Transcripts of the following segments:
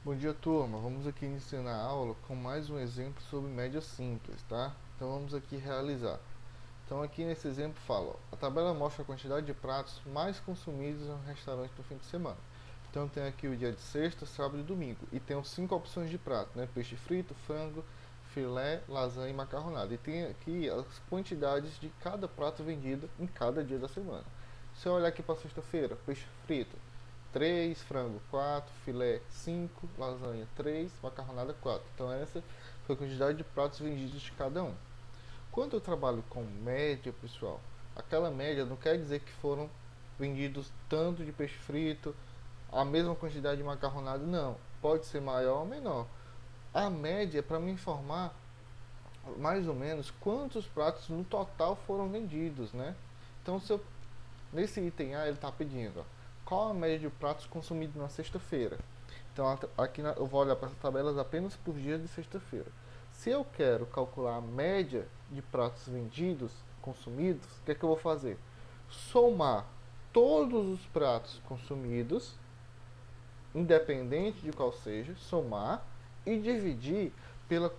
Bom dia, turma. Vamos aqui iniciar a aula com mais um exemplo sobre média simples, tá? Então vamos aqui realizar. Então aqui nesse exemplo fala, ó, a tabela mostra a quantidade de pratos mais consumidos no restaurante no fim de semana. Então tem aqui o dia de sexta, sábado e domingo. E tem 5 opções de prato, né? Peixe frito, frango, filé, lasanha e macarronada. E tem aqui as quantidades de cada prato vendido em cada dia da semana. Se eu olhar aqui para sexta-feira, peixe frito, 3, frango 4, filé 5, lasanha 3, macarronada 4. Então essa foi a quantidade de pratos vendidos de cada um. Quando eu trabalho com média, pessoal, aquela média não quer dizer que foram vendidos tanto de peixe frito, a mesma quantidade de macarronada, não. Pode ser maior ou menor. A média é para me informar mais ou menos quantos pratos no total foram vendidos, né? Então, se eu, nesse item A, ele está pedindo, ó, qual a média de pratos consumidos na sexta-feira? Então, aqui eu vou olhar para as tabelas apenas por dia de sexta-feira. Se eu quero calcular a média de pratos vendidos, consumidos, o que é que eu vou fazer? Somar todos os pratos consumidos, independente de qual seja, somar e dividir pela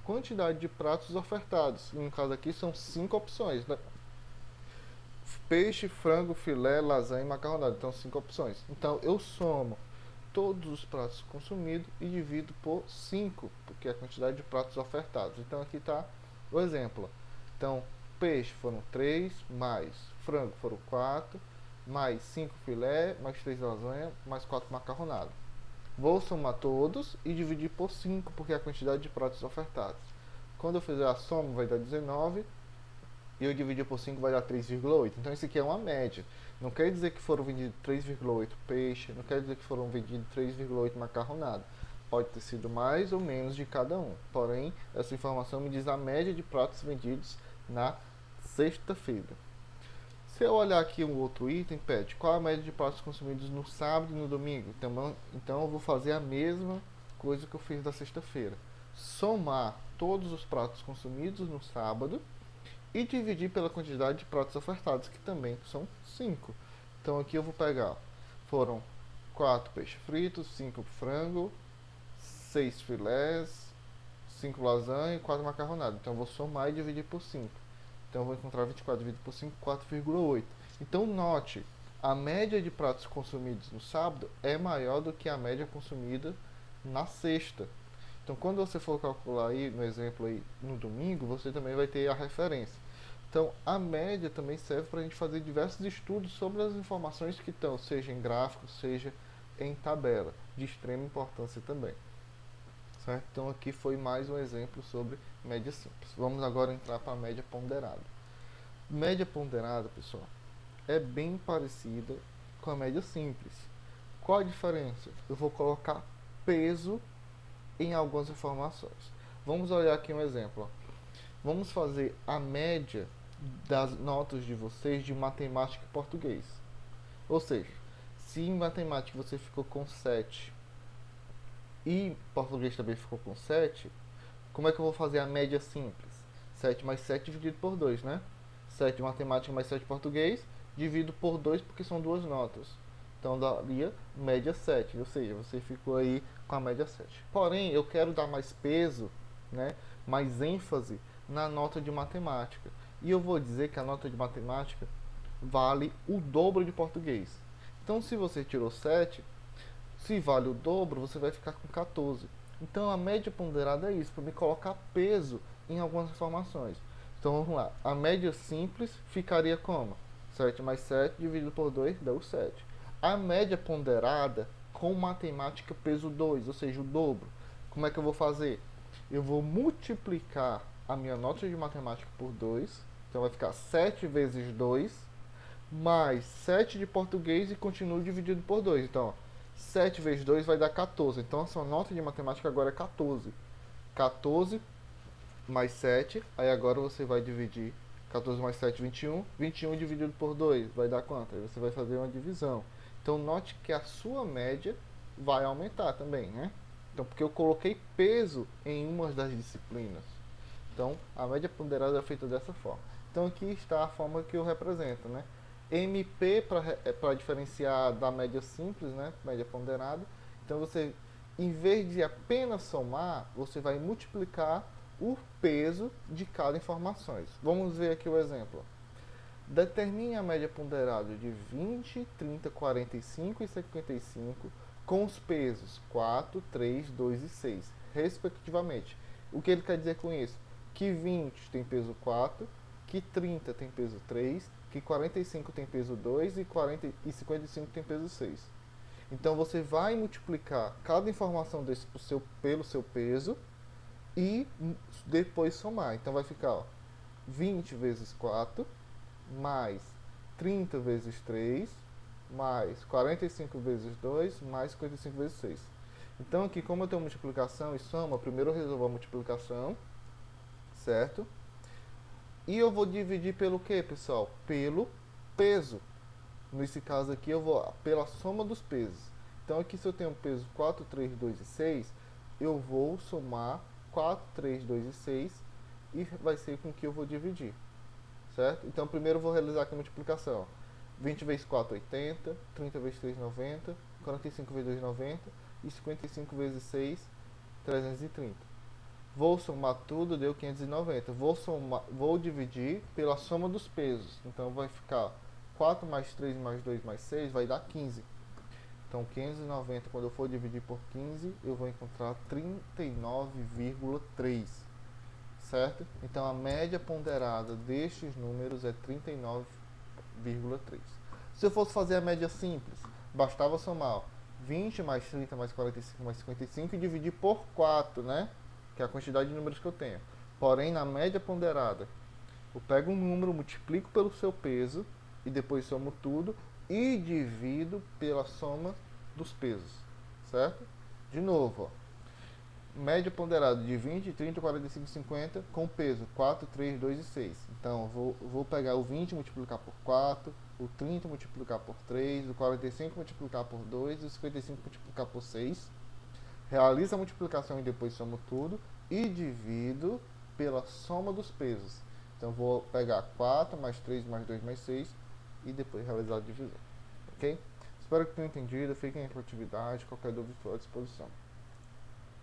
quantidade de pratos ofertados. No caso aqui são 5 opções, né? Peixe, frango, filé, lasanha e macarronada. Então 5 opções. Então eu somo todos os pratos consumidos e divido por 5, porque é a quantidade de pratos ofertados. Então aqui está o exemplo. Então, peixe foram 3, mais frango foram 4, mais 5 filé, mais 3 lasanha, mais 4 macarronada. Vou somar todos e dividir por 5, porque é a quantidade de pratos ofertados. Quando eu fizer a soma, vai dar 19 e eu dividir por 5 vai dar 3,8. Então isso aqui é uma média. Não quer dizer que foram vendidos 3,8 peixe, não quer dizer que foram vendidos 3,8 macarronada. Pode ter sido mais ou menos de cada um. Porém, essa informação me diz a média de pratos vendidos na sexta-feira. Se eu olhar aqui um outro item, pede qual a média de pratos consumidos no sábado e no domingo. Então eu vou fazer a mesma coisa que eu fiz da sexta-feira. Somar todos os pratos consumidos no sábado e dividir pela quantidade de pratos ofertados, que também são 5. Então aqui eu vou pegar, foram 4 peixes fritos, 5 frango, 6 filés, 5 lasanha e 4 macarronadas. Então eu vou somar e dividir por 5. Então eu vou encontrar 24 dividido por 5, 4,8. Então note, a média de pratos consumidos no sábado é maior do que a média consumida na sexta. Então, quando você for calcular aí, no exemplo aí, no domingo, você também vai ter a referência. Então, a média também serve para a gente fazer diversos estudos sobre as informações que estão, seja em gráfico, seja em tabela, de extrema importância também. Certo? Então, aqui foi mais um exemplo sobre média simples. Vamos agora entrar para a média ponderada. Média ponderada, pessoal, é bem parecida com a média simples. Qual a diferença? Eu vou colocar peso em algumas informações. Vamos olhar aqui um exemplo. Vamos fazer a média das notas de vocês de matemática e português. Ou seja, se em matemática você ficou com 7 e português também ficou com 7, como é que eu vou fazer a média simples? 7 mais 7 dividido por 2, né? 7 de matemática mais 7 de português, dividido por 2 porque são duas notas. Então daria média 7, ou seja, você ficou aí com a média 7. Porém, eu quero dar mais peso, né, mais ênfase na nota de matemática. E eu vou dizer que a nota de matemática vale o dobro de português. Então, se você tirou 7, se vale o dobro, você vai ficar com 14. Então, a média ponderada é isso, para me colocar peso em algumas informações. Então, vamos lá. A média simples ficaria como? 7 mais 7 dividido por 2 dá o 7. A média ponderada com matemática peso 2, ou seja, o dobro. Como é que eu vou fazer? Eu vou multiplicar a minha nota de matemática por 2, então vai ficar 7 vezes 2, mais 7 de português e continuo dividido por 2. Então, ó, 7 vezes 2 vai dar 14. Então, a sua nota de matemática agora é 14. 14 mais 7, aí agora você vai dividir 14 mais 7, 21. 21 dividido por 2 vai dar quanto? Aí você vai fazer uma divisão. Então, note que a sua média vai aumentar também, né? Então, porque eu coloquei peso em uma das disciplinas. Então, a média ponderada é feita dessa forma. Então, aqui está a forma que eu represento, né? MP para diferenciar da média simples, né? Média ponderada. Então, você em vez de apenas somar, você vai multiplicar o peso de cada informação. Vamos ver aqui o exemplo. Determine a média ponderada de 20, 30, 45 e 55 com os pesos 4, 3, 2 e 6, respectivamente. O que ele quer dizer com isso? Que 20 tem peso 4, que 30 tem peso 3, que 45 tem peso 2 e 55 tem peso 6. Então você vai multiplicar cada informação desse pelo seu peso e depois somar. Então vai ficar, ó, 20 vezes 4 mais 30 vezes 3 mais 45 vezes 2 mais 55 vezes 6. Então aqui, como eu tenho multiplicação e soma, primeiro eu resolvo a multiplicação, certo? E eu vou dividir pelo que, pessoal? Pelo peso. Nesse caso aqui eu vou pela soma dos pesos. Então aqui, se eu tenho peso 4, 3, 2 e 6, eu vou somar 4, 3, 2 e 6 e vai ser com que eu vou dividir, certo? Então primeiro eu vou realizar aqui a multiplicação. 20 vezes 4, 80, 30 vezes 3, 90, 45 vezes 2, 90 e 55 vezes 6, 330. Vou somar tudo, deu 590. Vou dividir pela soma dos pesos. Então vai ficar 4 mais 3 mais 2 mais 6 vai dar 15. Então 590, quando eu for dividir por 15, eu vou encontrar 39,3. Certo? Então a média ponderada destes números é 39,3. Se eu fosse fazer a média simples, bastava somar, ó, 20 mais 30 mais 45 mais 55 e dividir por 4, né? Que é a quantidade de números que eu tenho. Porém, na média ponderada, eu pego um número, multiplico pelo seu peso e depois somo tudo e divido pela soma dos pesos, certo? De novo, ó, média ponderada de 20, 30, 45 e 50 com peso 4, 3, 2 e 6. Então, vou pegar o 20 e multiplicar por 4, o 30 multiplicar por 3, o 45 multiplicar por 2 e o 55 multiplicar por 6. Realizo a multiplicação e depois somo tudo e divido pela soma dos pesos. Então, vou pegar 4 mais 3 mais 2 mais 6 e depois realizar a divisão. Ok? Espero que tenham entendido. Fiquem com a atividade. Qualquer dúvida, estou à disposição.